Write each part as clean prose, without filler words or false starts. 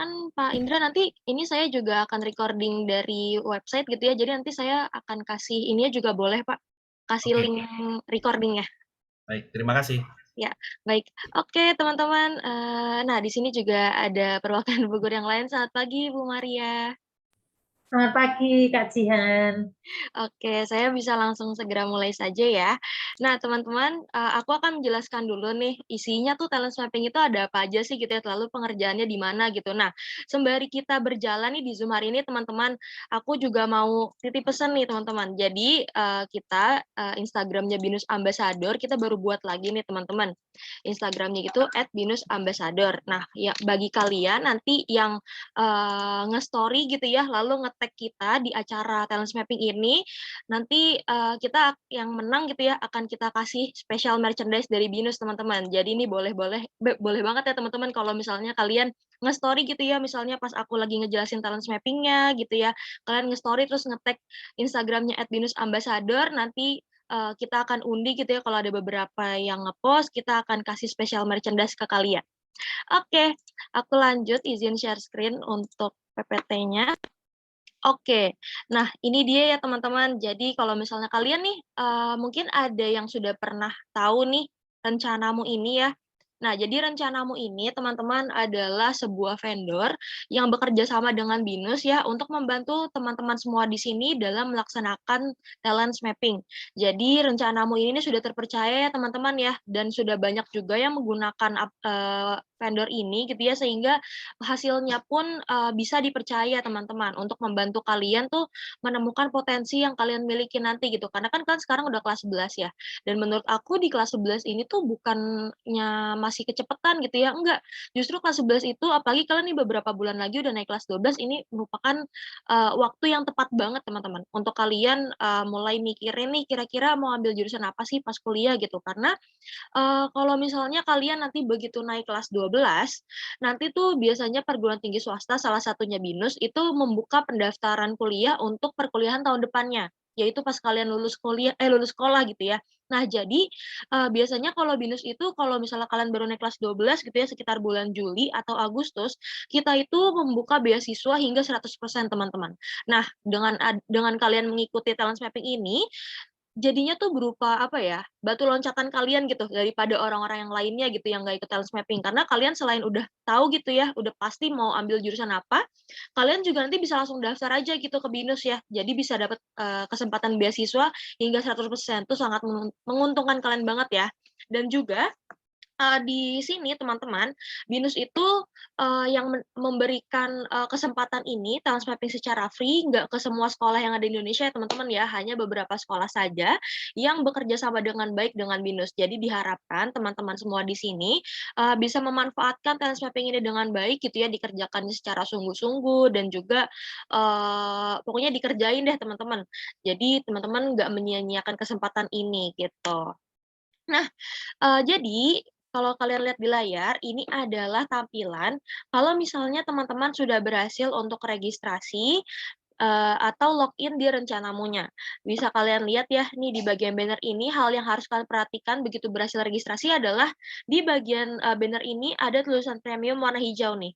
kan Pak Indra nanti ini saya juga akan recording dari website gitu ya, jadi nanti saya akan kasih ininya juga boleh Pak, kasih Oke, link recording-nya. baik. Terima kasih. Ya, baik. Oke teman-teman, nah di sini juga ada perwakilan Bu Guru yang lain. Selamat pagi Bu Maria. Selamat pagi Kak Jihan. Oke, saya bisa langsung segera mulai saja ya. Nah, teman-teman, aku akan menjelaskan dulu nih, isinya tuh talent mapping itu ada apa aja sih gitu ya, lalu pengerjaannya di mana gitu. Nah, sembari kita berjalan nih di Zoom hari ini teman-teman, aku juga mau titip pesan nih teman-teman. Jadi, kita, Instagram-nya Binus Ambassador kita baru buat lagi nih teman-teman. Instagram-nya itu @binusambassador. Nah, ya bagi kalian nanti yang nge-story gitu ya, lalu nge-tag kita di acara talent mapping ini, nanti, kita yang menang gitu ya, akan kita kasih special merchandise dari Binus, teman-teman. Jadi ini boleh banget ya teman-teman kalau misalnya kalian nge-story gitu ya, misalnya pas aku lagi ngejelasin talent mapping-nya gitu ya, kalian nge-story terus nge-tag Instagram-nya @binusambassador, nanti, kita akan undi gitu ya, kalau ada beberapa yang nge-post, kita akan kasih special merchandise ke kalian. Oke, aku lanjut izin share screen untuk PPT-nya. Oke, nah ini dia ya teman-teman. Jadi kalau misalnya kalian nih, mungkin ada yang sudah pernah tahu nih rencanamu ini ya. Nah, jadi rencanamu ini teman-teman adalah sebuah vendor yang bekerja sama dengan Binus ya untuk membantu teman-teman semua di sini dalam melaksanakan talent mapping. Jadi rencanamu ini sudah terpercaya ya teman-teman ya, dan sudah banyak juga yang menggunakan vendor ini gitu ya, sehingga hasilnya pun, bisa dipercaya teman-teman untuk membantu kalian tuh menemukan potensi yang kalian miliki nanti gitu. Karena kan kalian sekarang udah kelas 11 ya, dan menurut aku di kelas 11 ini tuh bukannya masih kecepatan gitu ya, enggak. Justru kelas 11 itu apalagi kalian nih beberapa bulan lagi udah naik kelas 12, ini merupakan, waktu yang tepat banget teman-teman untuk kalian, mulai mikirin nih kira-kira mau ambil jurusan apa sih pas kuliah gitu. Karena kalau misalnya kalian nanti begitu naik kelas 12, nanti tuh biasanya perguruan tinggi swasta salah satunya BINUS itu membuka pendaftaran kuliah untuk perkuliahan tahun depannya, yaitu pas kalian lulus sekolah gitu ya. Nah jadi, biasanya kalau BINUS itu kalau misalnya kalian baru naik kelas 12 gitu ya sekitar bulan Juli atau Agustus, kita itu membuka beasiswa hingga 100% teman-teman. Nah dengan kalian mengikuti talent mapping ini, jadinya tuh berupa apa ya, batu loncatan kalian gitu daripada orang-orang yang lainnya gitu yang nggak ikut talent mapping. Karena kalian selain udah tahu gitu ya, udah pasti mau ambil jurusan apa, kalian juga nanti bisa langsung daftar aja gitu ke BINUS ya. Jadi bisa dapat, kesempatan beasiswa hingga 100% tuh sangat menguntungkan kalian banget ya. Dan juga di sini teman-teman, BINUS itu, yang memberikan, kesempatan ini talent mapping secara free, nggak ke semua sekolah yang ada di Indonesia ya teman-teman ya, hanya beberapa sekolah saja yang bekerja sama dengan baik dengan BINUS. Jadi diharapkan teman-teman semua di sini, bisa memanfaatkan talent mapping ini dengan baik gitu ya, dikerjakan secara sungguh-sungguh dan juga, pokoknya dikerjain deh teman-teman. Jadi teman-teman nggak menyia-nyiakan kesempatan ini gitu. Nah, jadi kalau kalian lihat di layar, ini adalah tampilan kalau misalnya teman-teman sudah berhasil untuk registrasi, atau login di Rencanamunya. Bisa kalian lihat ya, nih di bagian banner ini hal yang harus kalian perhatikan begitu berhasil registrasi adalah di bagian, banner ini ada tulisan premium warna hijau nih.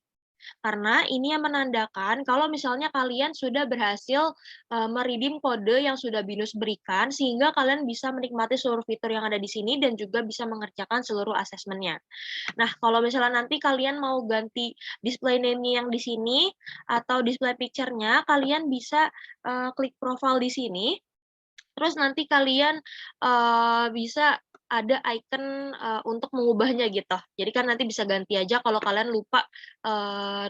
Karena ini yang menandakan kalau misalnya kalian sudah berhasil, kode yang sudah BINUS berikan, sehingga kalian bisa menikmati seluruh fitur yang ada di sini dan juga bisa mengerjakan seluruh asesmennya. Nah, kalau misalnya nanti kalian mau ganti display name yang di sini, atau display picture-nya, kalian bisa, klik profile di sini, terus nanti kalian, bisa ada icon, untuk mengubahnya gitu. Jadi kan nanti bisa ganti aja kalau kalian lupa,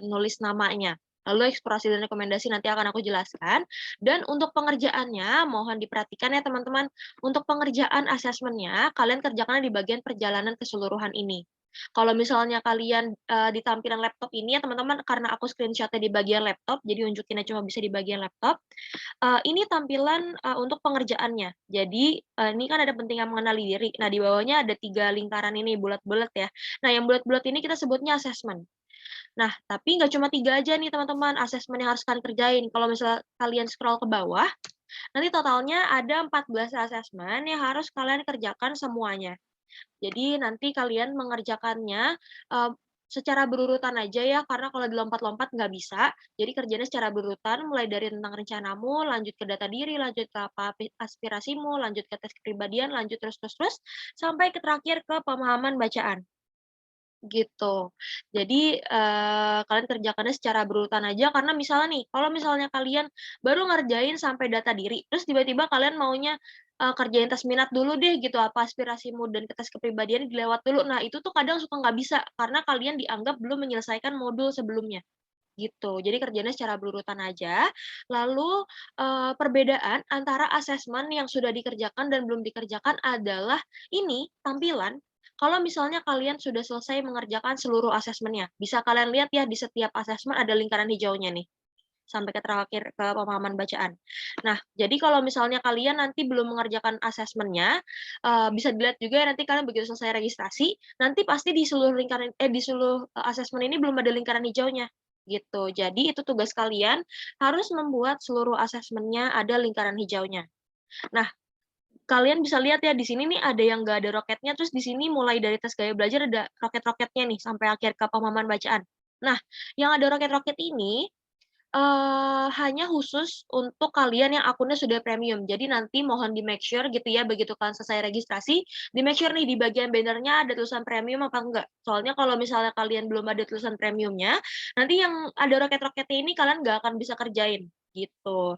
nulis namanya. Lalu eksplorasi dan rekomendasi nanti akan aku jelaskan. Dan untuk pengerjaannya mohon diperhatikan ya teman-teman, untuk pengerjaan asesmennya kalian kerjakannya di bagian perjalanan keseluruhan ini. Kalau misalnya kalian, di tampilan laptop ini ya teman-teman, karena aku screenshot-nya di bagian laptop, jadi unjukinnya cuma bisa di bagian laptop. Ini tampilan, untuk pengerjaannya. Jadi, ini kan ada pentingnya mengenali diri. Nah, di bawahnya ada 3 lingkaran ini, bulat-bulat ya. Nah, yang bulat-bulat ini kita sebutnya asesmen. Nah, tapi nggak cuma 3 aja nih teman-teman, asesmen yang harus kalian kerjain. Kalau misal kalian scroll ke bawah, nanti totalnya ada 14 asesmen yang harus kalian kerjakan semuanya. Jadi nanti kalian mengerjakannya, secara berurutan aja ya, karena kalau dilompat-lompat nggak bisa. Jadi kerjanya secara berurutan, mulai dari tentang rencanamu, lanjut ke data diri, lanjut ke apa aspirasimu, lanjut ke tes kepribadian, lanjut terus terus terus, sampai ke terakhir ke pemahaman bacaan. Gitu. Jadi, kalian kerjakannya secara berurutan aja karena misalnya nih, kalau misalnya kalian baru ngerjain sampai data diri, terus tiba-tiba kalian maunya, kerjain tes minat dulu deh gitu, apa aspirasimu dan ke tes kepribadian dilewat dulu. Nah, itu tuh kadang suka nggak bisa, karena kalian dianggap belum menyelesaikan modul sebelumnya, gitu. Jadi kerjanya secara berurutan aja, lalu, perbedaan antara asesmen yang sudah dikerjakan dan belum dikerjakan adalah ini, tampilan. Kalau misalnya kalian sudah selesai mengerjakan seluruh asesmennya, bisa kalian lihat ya di setiap asesmen ada lingkaran hijaunya nih, sampai ke terakhir ke pemahaman bacaan. Nah, jadi kalau misalnya kalian nanti belum mengerjakan asesmennya, bisa dilihat juga ya nanti kalian begitu selesai registrasi, nanti pasti di seluruh di seluruh, asesmen ini belum ada lingkaran hijaunya, gitu. Jadi itu tugas kalian harus membuat seluruh asesmennya ada lingkaran hijaunya. Nah, kalian bisa lihat ya di sini nih ada yang nggak ada roketnya, terus di sini mulai dari tes gaya belajar ada roket-roketnya nih sampai akhir ke pemahaman bacaan. Nah, yang ada roket-roket ini, hanya khusus untuk kalian yang akunnya sudah premium. Jadi nanti mohon di-make sure gitu ya, begitu kalian selesai registrasi, di-make sure nih di bagian banner-nya ada tulisan premium apa enggak. Soalnya kalau misalnya kalian belum ada tulisan premiumnya, nanti yang ada roket-roketnya ini kalian nggak akan bisa kerjain, gitu.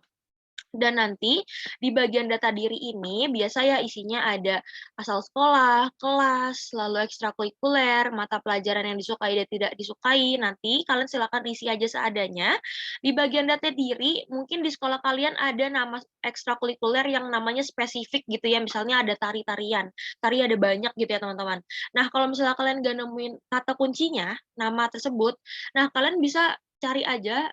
Dan nanti di bagian data diri ini biasa ya isinya ada asal sekolah, kelas, lalu ekstrakurikuler, mata pelajaran yang disukai dan tidak disukai. Nanti kalian silakan isi aja seadanya. Di bagian data diri, mungkin di sekolah kalian ada nama ekstrakurikuler yang namanya spesifik gitu ya. Misalnya ada tari-tarian. Tari ada banyak gitu ya teman-teman. Nah, kalau misalnya kalian nggak nemuin kata kuncinya, nama tersebut, nah kalian bisa cari aja,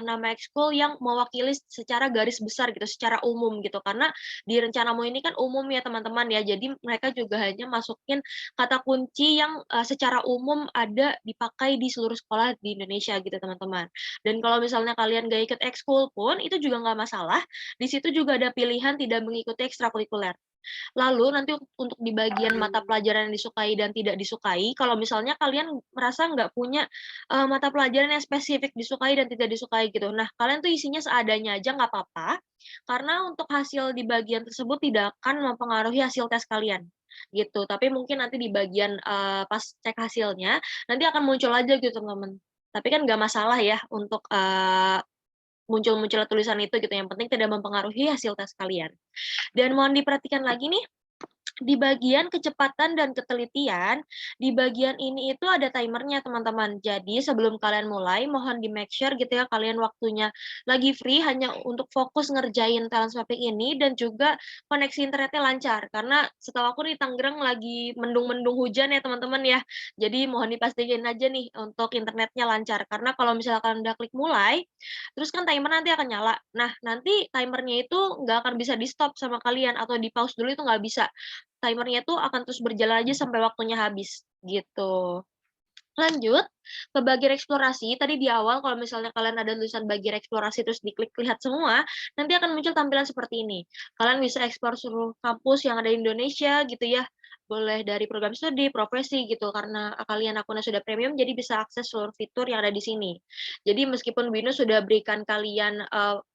nama ekskul yang mewakili secara garis besar gitu, secara umum gitu. Karena di rencanamu ini kan umum ya teman-teman ya, jadi mereka juga hanya masukin kata kunci yang, secara umum ada dipakai di seluruh sekolah di Indonesia gitu teman-teman. Dan kalau misalnya kalian nggak ikut ekskul pun, itu juga nggak masalah, di situ juga ada pilihan tidak mengikuti ekstrakurikuler. Lalu nanti untuk di bagian mata pelajaran yang disukai dan tidak disukai, kalau misalnya kalian merasa nggak punya, mata pelajaran yang spesifik disukai dan tidak disukai gitu. Nah, kalian tuh isinya seadanya aja nggak apa-apa, karena untuk hasil di bagian tersebut tidak akan mempengaruhi hasil tes kalian, gitu. Tapi mungkin nanti di bagian, pas cek hasilnya, nanti akan muncul aja gitu teman-teman. Tapi kan nggak masalah ya untuk, muncul-munculnya tulisan itu gitu, yang penting tidak mempengaruhi hasil tes kalian. Dan mohon diperhatikan lagi nih, di bagian kecepatan dan ketelitian, di bagian ini itu ada timernya teman-teman. Jadi sebelum kalian mulai, mohon di-make sure gitu ya, kalian waktunya lagi free hanya untuk fokus ngerjain talent mapping ini dan juga koneksi internetnya lancar. Karena setahu aku di Tangerang lagi mendung-mendung hujan ya teman-teman ya. Jadi mohon dipastikan aja nih untuk internetnya lancar. Karena kalau misalkan udah klik mulai, terus kan timer nanti akan nyala. Nah, nanti timernya itu nggak akan bisa di-stop sama kalian atau di-pause dulu itu nggak bisa. Timernya tuh akan terus berjalan aja sampai waktunya habis, gitu. Lanjut ke bagian eksplorasi, tadi di awal kalau misalnya kalian ada tulisan bagian eksplorasi terus diklik lihat semua, nanti akan muncul tampilan seperti ini. Kalian bisa eksplor seluruh kampus yang ada di Indonesia gitu ya, boleh dari program studi, profesi gitu, karena kalian akunnya sudah premium jadi bisa akses seluruh fitur yang ada di sini. Jadi meskipun Binus sudah berikan kalian,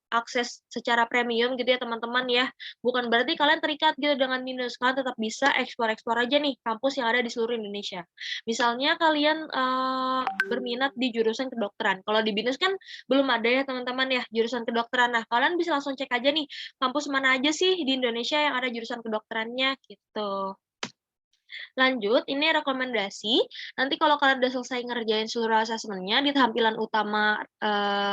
akses secara premium gitu ya teman-teman ya, bukan berarti kalian terikat gitu dengan Binus, kalian tetap bisa explore-explore aja nih kampus yang ada di seluruh Indonesia. Misalnya kalian, berminat di jurusan kedokteran, kalau di BINUS kan belum ada ya teman-teman ya, jurusan kedokteran. Nah, kalian bisa langsung cek aja nih, kampus mana aja sih di Indonesia yang ada jurusan kedokterannya, gitu. Lanjut, ini rekomendasi, nanti kalau kalian udah selesai ngerjain seluruh asesmennya, di tampilan utama,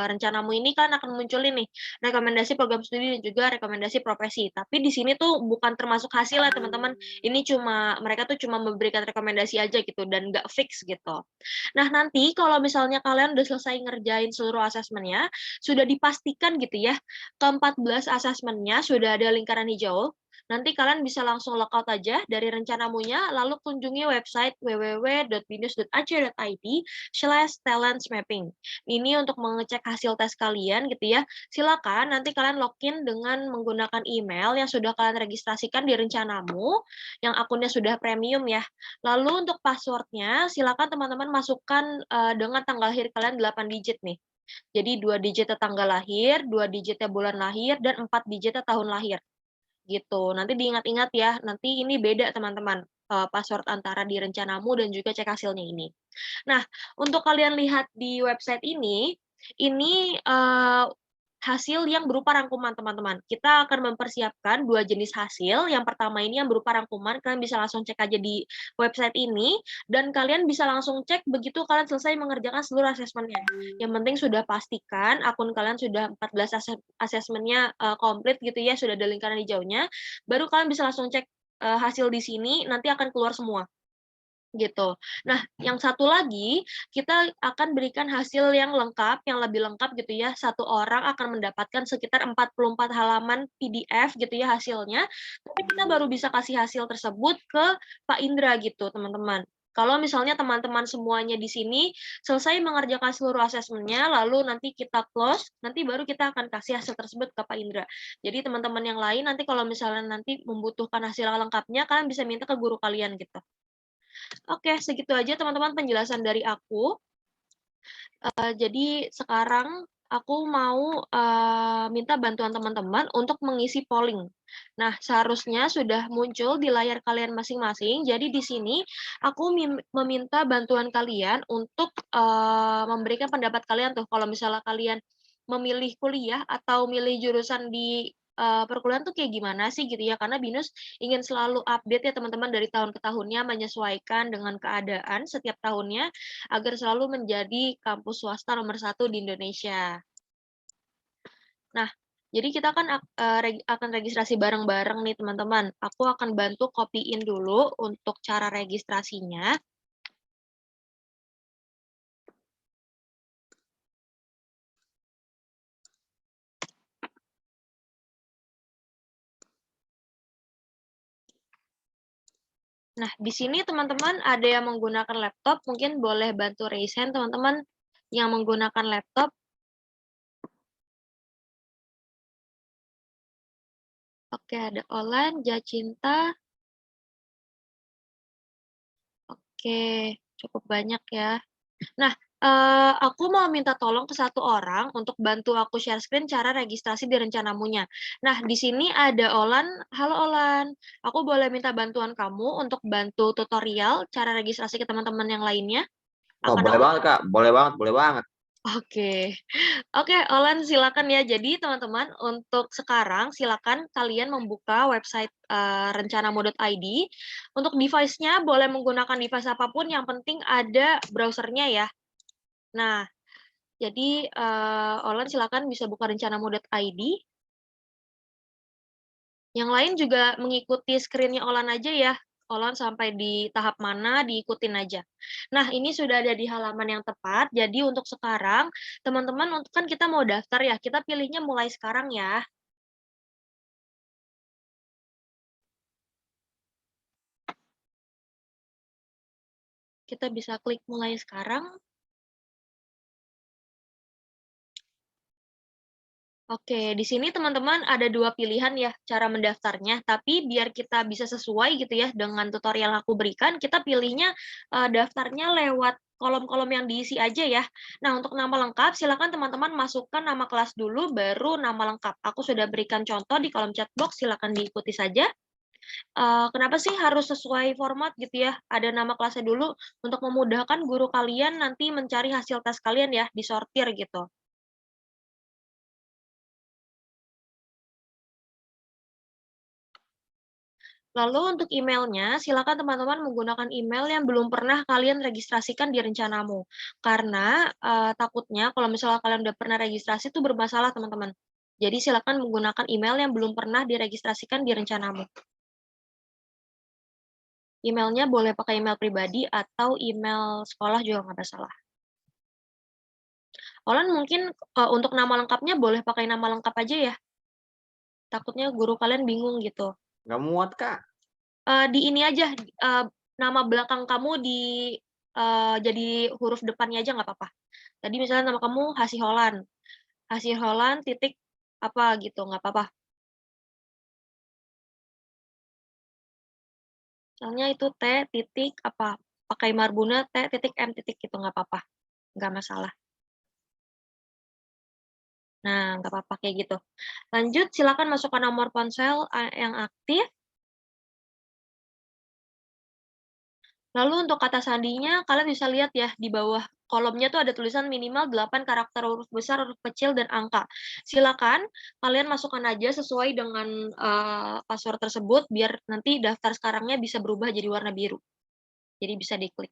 rencanamu ini kan akan muncul ini, rekomendasi program studi dan juga rekomendasi profesi. Tapi di sini tuh bukan termasuk hasil ya teman-teman, ini mereka tuh cuma memberikan rekomendasi aja gitu dan nggak fix gitu. Nah, nanti kalau misalnya kalian udah selesai ngerjain seluruh asesmennya, sudah dipastikan gitu ya, ke-14 asesmennya sudah ada lingkaran hijau, Nanti kalian bisa langsung lockout aja dari rencanamunya, lalu kunjungi website www.binus.ac.id/talentsmapping. Ini untuk mengecek hasil tes kalian gitu ya. Silakan nanti kalian login dengan menggunakan email yang sudah kalian registrasikan di rencanamu, yang akunnya sudah premium ya. Lalu untuk passwordnya, silakan teman-teman masukkan dengan tanggal lahir kalian 8 digit nih. Jadi 2 digitnya tanggal lahir, 2 digitnya bulan lahir, dan 4 digitnya tahun lahir. Gitu. Nanti diingat-ingat ya, nanti ini beda teman-teman, password antara di rencanamu dan juga cek hasilnya ini. Nah, untuk kalian lihat di website ini, hasil yang berupa rangkuman teman-teman. Kita akan mempersiapkan 2 jenis hasil, yang pertama ini yang berupa rangkuman, kalian bisa langsung cek aja di website ini, dan kalian bisa langsung cek begitu kalian selesai mengerjakan seluruh asesmennya. Yang penting sudah pastikan akun kalian sudah 14 asesmennya, komplit gitu ya, sudah ada lingkaran hijaunya, baru kalian bisa langsung cek, hasil di sini, nanti akan keluar semua. Gitu. Nah, yang satu lagi, kita akan berikan hasil yang lengkap, yang lebih lengkap gitu ya. Satu orang akan mendapatkan sekitar 44 halaman PDF gitu ya hasilnya, tapi kita baru bisa kasih hasil tersebut ke Pak Indra gitu, teman-teman. Kalau misalnya teman-teman semuanya di sini selesai mengerjakan seluruh asesmennya, lalu nanti kita close, nanti baru kita akan kasih hasil tersebut ke Pak Indra. Jadi teman-teman yang lain nanti kalau misalnya nanti membutuhkan hasil lengkapnya, kalian bisa minta ke guru kalian gitu. Oke, segitu aja teman-teman penjelasan dari aku. Jadi sekarang aku mau, minta bantuan teman-teman untuk mengisi polling. Nah, seharusnya sudah muncul di layar kalian masing-masing. Jadi di sini aku meminta bantuan kalian untuk, memberikan pendapat kalian tuh kalau misalnya kalian memilih kuliah atau milih jurusan di, perkuliahan tuh kayak gimana sih gitu ya. Karena BINUS ingin selalu update ya teman-teman dari tahun ke tahunnya, menyesuaikan dengan keadaan setiap tahunnya, agar selalu menjadi kampus swasta nomor satu di Indonesia. Nah, jadi kita kan akan registrasi bareng-bareng nih teman-teman. Aku akan bantu copy-in dulu untuk cara registrasinya. Nah, di sini teman-teman ada yang menggunakan laptop, mungkin boleh bantu raise hand teman-teman yang menggunakan laptop. Oke, ada Olan, Jacinta. Oke, cukup banyak ya. Nah, aku mau minta tolong ke satu orang untuk bantu aku share screen cara registrasi di rencanamunya. Nah, di sini ada Olan. Halo Olan, aku boleh minta bantuan kamu untuk bantu tutorial cara registrasi ke teman-teman yang lainnya? Oh, Akan boleh aku banget, Kak. Boleh banget, boleh banget. Oke. Oke, Olan silakan ya. Jadi teman-teman untuk sekarang silakan kalian membuka website, rencanamu.id. Untuk device-nya boleh menggunakan device apapun yang penting ada browser-nya ya. Nah, jadi, Olan silakan bisa buka rencanamu.id. Yang lain juga mengikuti screen-nya Olan aja ya. Olan sampai di tahap mana diikutin aja. Nah, ini sudah ada di halaman yang tepat. Jadi untuk sekarang, teman-teman kan kita mau daftar ya, kita pilihnya mulai sekarang ya. Kita bisa klik mulai sekarang. Oke, di sini teman-teman ada 2 pilihan ya cara mendaftarnya, tapi biar kita bisa sesuai gitu ya dengan tutorial yang aku berikan, kita pilihnya, daftarnya lewat kolom-kolom yang diisi aja ya. Nah, untuk nama lengkap silakan teman-teman masukkan nama kelas dulu, baru nama lengkap. Aku sudah berikan contoh di kolom chat box, silakan diikuti saja. Kenapa sih harus sesuai format gitu ya, ada nama kelasnya dulu, untuk memudahkan guru kalian nanti mencari hasil tes kalian ya, disortir gitu. Lalu untuk emailnya, silakan teman-teman menggunakan email yang belum pernah kalian registrasikan di rencanamu. Karena, takutnya kalau misalnya kalian udah pernah registrasi itu bermasalah teman-teman. Jadi silakan menggunakan email yang belum pernah diregistrasikan di rencanamu. Emailnya boleh pakai email pribadi atau email sekolah juga nggak masalah. Olan mungkin, untuk nama lengkapnya boleh pakai nama lengkap aja ya? Takutnya guru kalian bingung gitu. Nggak muat, Kak. Di ini aja, nama belakang kamu jadi huruf depannya aja nggak apa-apa. Tadi misalnya nama kamu Hasiholan titik apa gitu, nggak apa-apa. Misalnya itu T titik apa, pakai Marbuna T titik M titik gitu, nggak apa-apa, nggak masalah. Nah, nggak apa-apa kayak gitu. Lanjut, silakan masukkan nomor ponsel yang aktif. Lalu untuk kata sandinya, kalian bisa lihat ya di bawah kolomnya tuh ada tulisan minimal 8 karakter huruf besar, huruf kecil, dan angka. Silakan kalian masukkan aja sesuai dengan password tersebut biar nanti daftar sekarangnya bisa berubah jadi warna biru. Jadi bisa diklik.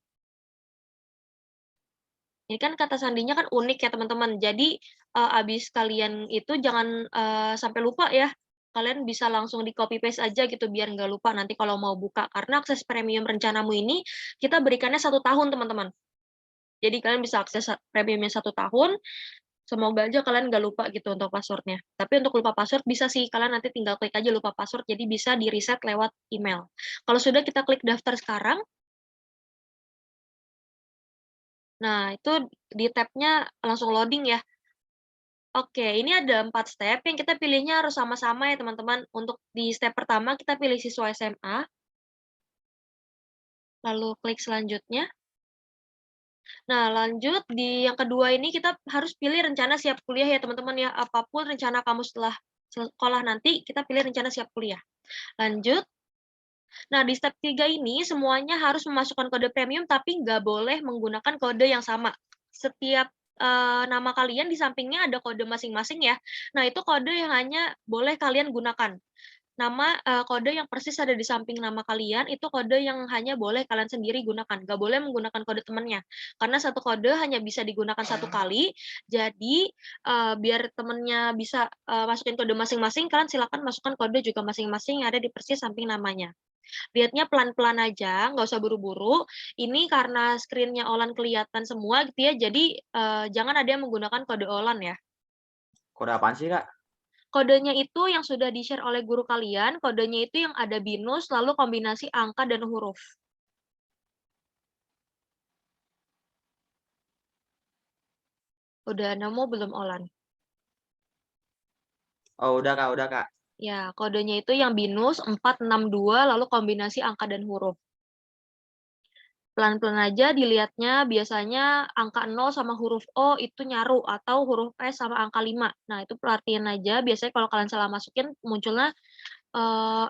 Ini kan kata sandinya kan unik ya teman-teman. Jadi abis kalian itu jangan sampai lupa ya. Kalian bisa langsung di copy paste aja gitu biar nggak lupa nanti kalau mau buka. Karena akses premium rencanamu ini kita berikannya 1 tahun teman-teman. Jadi kalian bisa akses premiumnya 1 tahun. Semoga aja kalian nggak lupa gitu untuk passwordnya. Tapi untuk lupa password bisa sih kalian nanti tinggal klik aja lupa password. Jadi bisa di reset lewat email. Kalau sudah kita klik daftar sekarang. Nah, itu di tab-nya langsung loading ya. Oke, ini ada 4 step yang kita pilihnya harus sama-sama ya teman-teman. Untuk di step pertama kita pilih siswa SMA. Lalu klik selanjutnya. Nah, lanjut di yang kedua ini kita harus pilih rencana siap kuliah ya teman-teman ya. Apapun rencana kamu setelah sekolah nanti, kita pilih rencana siap kuliah. Lanjut. Nah, di step 3 ini semuanya harus memasukkan kode premium tapi nggak boleh menggunakan kode yang sama. Setiap nama kalian di sampingnya ada kode masing-masing ya. Nah, itu kode yang hanya boleh kalian gunakan. Kode yang persis ada di samping nama kalian, itu kode yang hanya boleh kalian sendiri gunakan, nggak boleh menggunakan kode temannya. Karena satu kode hanya bisa digunakan 1 kali, jadi, biar temennya bisa, masukin kode masing-masing, kalian silakan masukkan kode juga masing-masing yang ada di persis samping namanya. Lihatnya pelan-pelan aja, nggak usah buru-buru. Ini karena screen-nya Olan kelihatan semua gitu ya, jadi, jangan ada yang menggunakan kode Olan ya. Kode apaan sih, Kak? Kodenya itu yang sudah di-share oleh guru kalian, kodenya itu yang ada binus, lalu kombinasi angka dan huruf. Udah nemu belum, Olan? Oh, udah, Kak, udah, Kak. Ya, kodenya itu yang binus 462, lalu kombinasi angka dan huruf. Pelan-pelan aja dilihatnya, biasanya angka 0 sama huruf O itu nyaru, atau huruf S sama angka 5. Nah, itu perhatiin aja, biasanya kalau kalian salah masukin, munculnya, eee,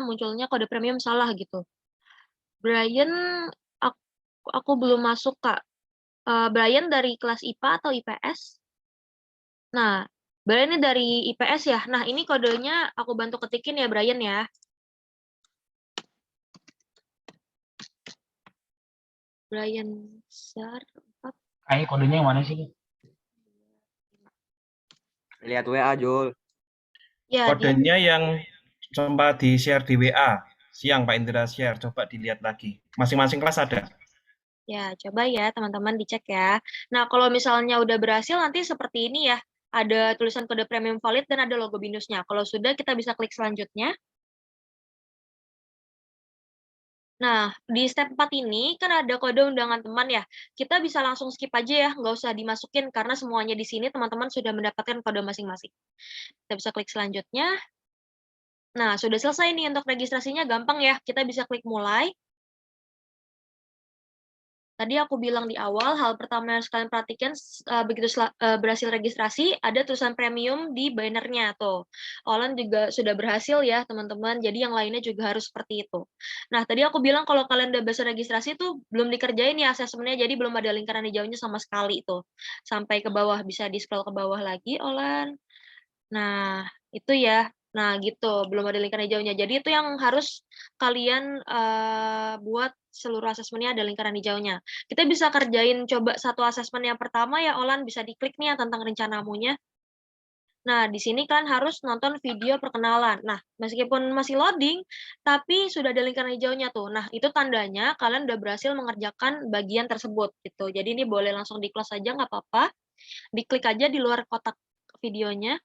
munculnya kode premium salah gitu. Brian, ak aku belum masuk, Kak. Brian dari kelas IPA atau IPS? Nah, Brian ini dari IPS ya? Nah, ini kodenya aku bantu ketikin ya, Brian ya. Brian Sar 4. Kayak kodenya yang mana sih? Lihat WA, Jul. Ya, Kodenya yang sempat di-share di WA. Siang Pak Indra share, coba dilihat lagi. Masing-masing kelas ada. Ya, coba ya teman-teman dicek ya. Nah, kalau misalnya udah berhasil nanti seperti ini ya. Ada tulisan kode premium valid dan ada logo binusnya. Kalau sudah, kita bisa klik selanjutnya. Nah, di step 4 ini kan ada kode undangan teman ya. Kita bisa langsung skip aja ya, nggak usah dimasukin karena semuanya di sini teman-teman sudah mendapatkan kode masing-masing. Kita bisa klik selanjutnya. Nah, sudah selesai nih untuk registrasinya gampang ya. Kita bisa klik mulai. Tadi aku bilang di awal, hal pertama yang harus kalian perhatikan begitu berhasil registrasi, ada tulisan premium di bannernya tuh. Olan juga sudah berhasil ya teman-teman, jadi yang lainnya juga harus seperti itu. Nah, tadi aku bilang kalau kalian udah berhasil registrasi tuh belum dikerjain ya asesmennya, jadi belum ada lingkaran hijaunya sama sekali tuh. Sampai ke bawah, bisa di-scroll ke bawah lagi, Olan. Nah, itu ya. Nah, gitu, belum ada lingkaran hijaunya. Jadi itu yang harus kalian buat seluruh asesmennya ada lingkaran hijaunya. Kita bisa kerjain coba satu asesmen yang pertama ya, Olan, bisa diklik nih ya tentang rencanamunya. Nah, di sini kalian harus nonton video perkenalan. Nah, meskipun masih loading, tapi sudah ada lingkaran hijaunya tuh. Nah, itu tandanya kalian udah berhasil mengerjakan bagian tersebut gitu. Jadi ini boleh langsung di-close aja, nggak apa-apa. Diklik aja di luar kotak videonya.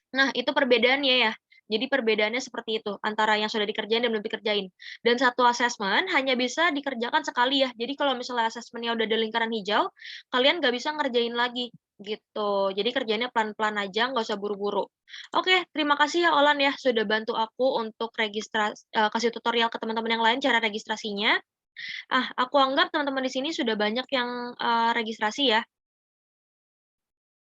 Nah, itu perbedaannya ya. Jadi perbedaannya seperti itu, antara yang sudah dikerjain dan belum dikerjain. Dan satu asesmen hanya bisa dikerjakan sekali ya. Jadi kalau misalnya asesmennya udah ada lingkaran hijau, kalian nggak bisa ngerjain lagi, gitu. Jadi kerjainnya pelan-pelan aja, nggak usah buru-buru. Oke, terima kasih ya Olan ya, sudah bantu aku untuk kasih tutorial ke teman-teman yang lain cara registrasinya. Aku anggap teman-teman di sini sudah banyak yang, registrasi ya.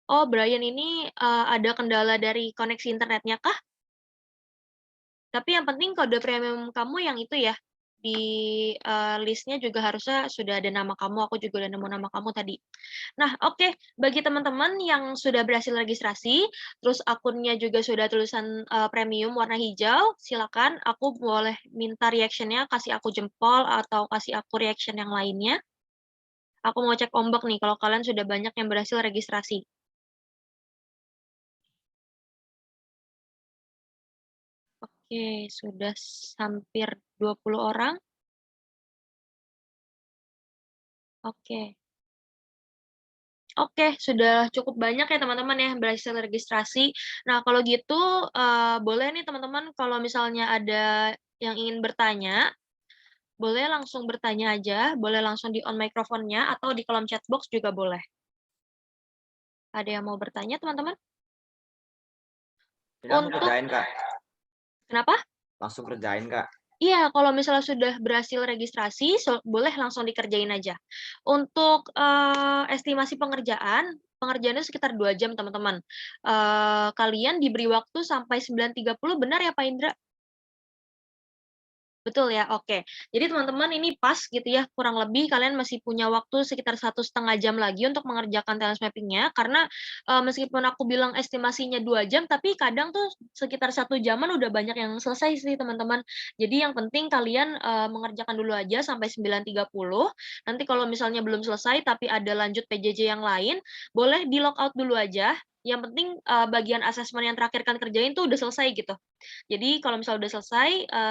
Oh, Brian ini, ada kendala dari koneksi internetnya kah? Tapi yang penting kode premium kamu yang itu ya, di, list-nya juga harusnya sudah ada nama kamu, aku juga udah nemu nama kamu tadi. Nah, oke, bagi teman-teman yang sudah berhasil registrasi, terus akunnya juga sudah tulisan, premium warna hijau, silakan aku boleh minta reaction-nya, kasih aku jempol atau kasih aku reaction yang lainnya. Aku mau cek ombak nih kalau kalian sudah banyak yang berhasil registrasi. Oke, sudah hampir 20 orang. Oke. Oke, sudah cukup banyak ya teman-teman ya berhasil registrasi. Nah, kalau gitu, boleh nih teman-teman kalau misalnya ada yang ingin bertanya, boleh langsung bertanya aja, boleh langsung di on microphone-nya atau di kolom chat box juga boleh. Ada yang mau bertanya teman-teman? Ini langsung Untuk kerjain, Kak. kenapa? Langsung kerjain, Kak. Iya, kalau misalnya sudah berhasil registrasi, boleh langsung dikerjain aja. Untuk, estimasi pengerjaannya sekitar 2 jam, teman-teman. Kalian diberi waktu sampai 9.30 benar ya, Pak Indra? Betul ya? Oke. Jadi teman-teman ini pas gitu ya, kurang lebih kalian masih punya waktu sekitar 1,5 jam lagi untuk mengerjakan talent mapping-nya, karena, meskipun aku bilang estimasinya 2 jam, tapi kadang tuh sekitar 1 jaman udah banyak yang selesai sih teman-teman. Jadi yang penting kalian, mengerjakan dulu aja sampai 9.30, nanti kalau misalnya belum selesai tapi ada lanjut PJJ yang lain, boleh di-log out dulu aja, yang penting, bagian asesmen yang terakhir kalian kerjain tuh udah selesai gitu. Jadi kalau misalnya udah selesai,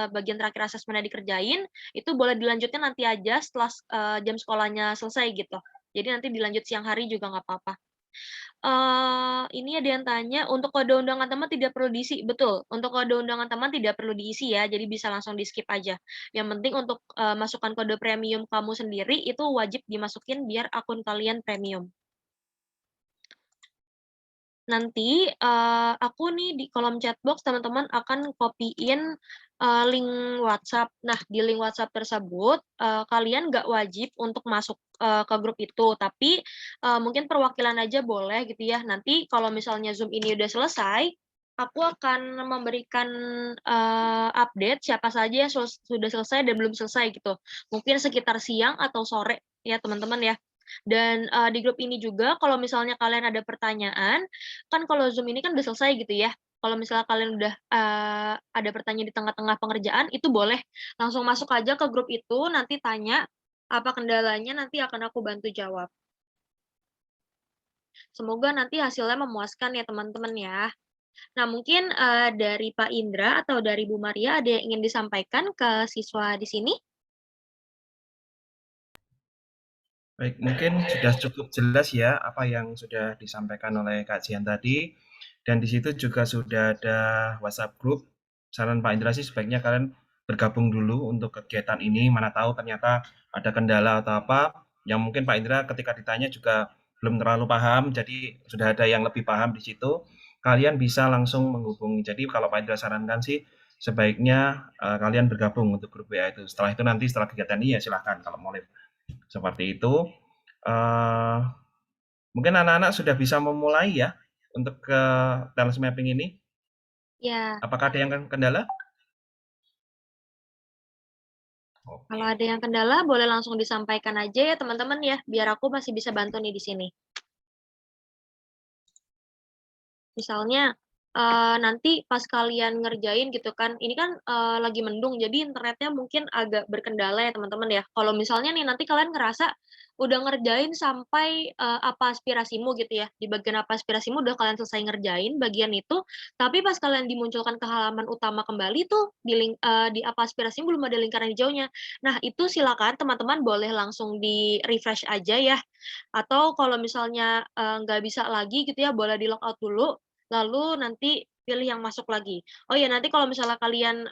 bagian terakhir asesmennya dikerjain, itu boleh dilanjutnya nanti aja setelah, jam sekolahnya selesai gitu. Jadi nanti dilanjut siang hari juga nggak apa-apa. Ini ada yang tanya, untuk kode undangan teman tidak perlu diisi? Betul, untuk kode undangan teman tidak perlu diisi ya, jadi bisa langsung di-skip aja. Yang penting untuk, masukkan kode premium kamu sendiri, itu wajib dimasukin biar akun kalian premium. Nanti, aku nih di kolom chat box teman-teman akan copy-in, link WhatsApp. Nah, di link WhatsApp tersebut, kalian nggak wajib untuk masuk, ke grup itu, tapi, mungkin perwakilan aja boleh gitu ya. Nanti kalau misalnya Zoom ini udah selesai, aku akan memberikan, update siapa saja yang sudah selesai dan belum selesai gitu. Mungkin sekitar siang atau sore ya teman-teman ya. Dan, di grup ini juga kalau misalnya kalian ada pertanyaan, kan kalau Zoom ini kan udah selesai gitu ya, kalau misalnya kalian udah, ada pertanyaan di tengah-tengah pengerjaan, itu boleh langsung masuk aja ke grup itu, nanti tanya, apa kendalanya, nanti akan aku bantu jawab. Semoga nanti hasilnya memuaskan ya teman-teman ya. Nah mungkin, dari Pak Indra atau dari Bu Maria ada yang ingin disampaikan ke siswa di sini? Baik, mungkin sudah cukup jelas ya apa yang sudah disampaikan oleh Kak Jian tadi, dan di situ juga sudah ada WhatsApp group. Saran Pak Indra sih sebaiknya kalian bergabung dulu untuk kegiatan ini, mana tahu ternyata ada kendala atau apa, yang mungkin Pak Indra ketika ditanya juga belum terlalu paham, jadi sudah ada yang lebih paham di situ, kalian bisa langsung menghubungi. Jadi kalau Pak Indra sarankan sih sebaiknya kalian bergabung untuk grup WA itu. Setelah itu nanti setelah kegiatan ini ya silahkan kalau mau seperti itu. Uh, Mungkin anak-anak sudah bisa memulai ya untuk ke talent mapping ini. Ya. Apakah ada yang kendala? Kalau ada yang kendala, boleh langsung disampaikan aja ya teman-teman ya, biar aku masih bisa bantu nih di sini. Misalnya, nanti pas kalian ngerjain gitu kan, ini kan, lagi mendung, jadi internetnya mungkin agak berkendala ya teman-teman ya. Kalau misalnya nih nanti kalian ngerasa udah ngerjain sampai, apa aspirasimu gitu ya, di bagian apa aspirasimu udah kalian selesai ngerjain bagian itu, tapi pas kalian dimunculkan ke halaman utama kembali tuh, di apa aspirasimu belum ada lingkaran hijaunya. Nah, itu silakan teman-teman boleh langsung di-refresh aja ya, atau kalau misalnya, nggak bisa lagi gitu ya, boleh di-log out dulu. lalu nanti pilih yang masuk lagi. Oh ya, nanti kalau misalnya kalian,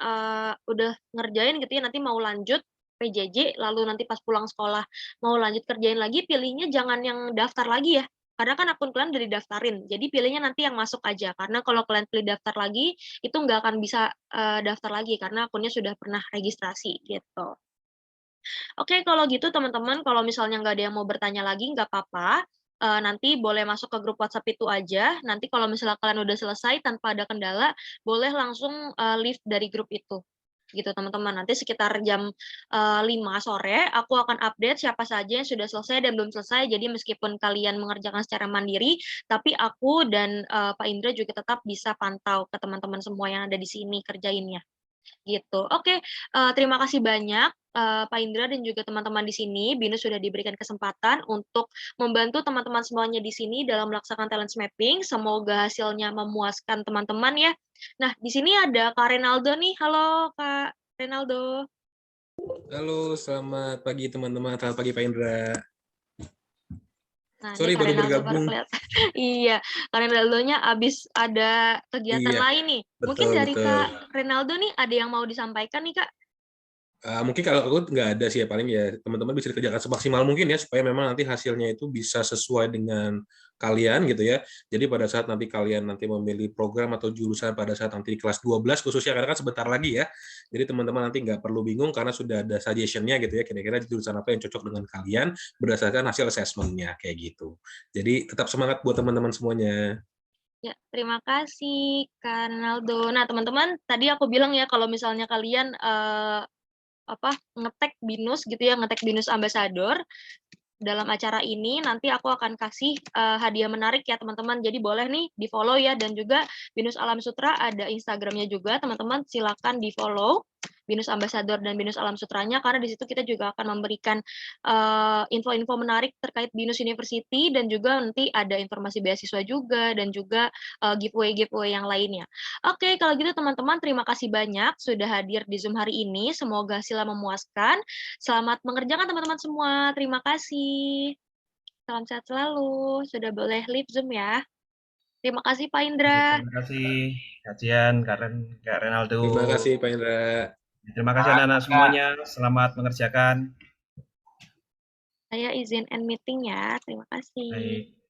udah ngerjain gitu ya, nanti mau lanjut PJJ, lalu nanti pas pulang sekolah mau lanjut kerjain lagi, pilihnya jangan yang daftar lagi ya, karena kan akun kalian udah didaftarin. Jadi pilihnya nanti yang masuk aja, karena kalau kalian pilih daftar lagi, itu nggak akan bisa, daftar lagi karena akunnya sudah pernah registrasi, gitu. Oke, kalau gitu teman-teman, kalau misalnya nggak ada yang mau bertanya lagi, nggak apa-apa, nanti boleh masuk ke grup WhatsApp itu aja, nanti kalau misalnya kalian udah selesai tanpa ada kendala, boleh langsung, leave dari grup itu, gitu teman-teman. Nanti sekitar jam, 5 sore, aku akan update siapa saja yang sudah selesai dan belum selesai, jadi meskipun kalian mengerjakan secara mandiri, tapi aku dan, Pak Indra juga tetap bisa pantau ke teman-teman semua yang ada di sini kerjainnya. Gitu. Oke, terima kasih banyak, Pak Indra dan juga teman-teman di sini. Binus sudah diberikan kesempatan untuk membantu teman-teman semuanya di sini dalam melaksanakan talent mapping. Semoga hasilnya memuaskan teman-teman ya. Nah, di sini ada Kak Renaldo nih. Halo, Kak Renaldo. Halo, selamat pagi teman-teman. Selamat pagi Pak Indra. Nah, ini Sorry Kak baru Renaldo baru bergabung. kelihatan. Iya, Kak Renaldonya habis ada kegiatan Iya, lain nih. Mungkin betul dari betul. Kak Renaldo nih ada yang mau disampaikan nih, Kak? Mungkin kalau aku nggak ada sih ya, paling ya teman-teman bisa dikerjakan semaksimal mungkin ya, supaya memang nanti hasilnya itu bisa sesuai dengan kalian gitu ya. Jadi pada saat nanti kalian nanti memilih program atau jurusan pada saat nanti di kelas 12 khususnya, karena kan sebentar lagi ya. Jadi teman-teman nanti nggak perlu bingung karena sudah ada suggestion-nya gitu ya, kira-kira jurusan apa yang cocok dengan kalian berdasarkan hasil assessment-nya kayak gitu. Jadi tetap semangat buat teman-teman semuanya. Ya, terima kasih Kak Renaldo. Nah, teman-teman, tadi aku bilang ya kalau misalnya kalian, nge-tag BINUS gitu ya, nge-tag BINUS Ambassador dalam acara ini, nanti aku akan kasih, hadiah menarik ya teman-teman. Jadi boleh nih di-follow ya, dan juga BINUS Alam Sutra ada Instagram-nya juga, teman-teman silakan di-follow, BINUS Ambassador dan BINUS Alam Sutranya, karena di situ kita juga akan memberikan, info-info menarik terkait BINUS University dan juga nanti ada informasi beasiswa juga dan juga, giveaway-giveaway yang lainnya. Oke, kalau gitu teman-teman terima kasih banyak sudah hadir di Zoom hari ini, semoga hasilnya memuaskan. Selamat mengerjakan teman-teman semua, terima kasih. Salam sehat selalu, sudah boleh leave Zoom ya. Terima kasih Pak Indra. Terima kasih Kak Jian, Kak Renaldo. Terima kasih Pak Indra. Terima kasih anak-anak semuanya. Selamat mengerjakan. Saya izin end meeting ya, terima kasih. Baik.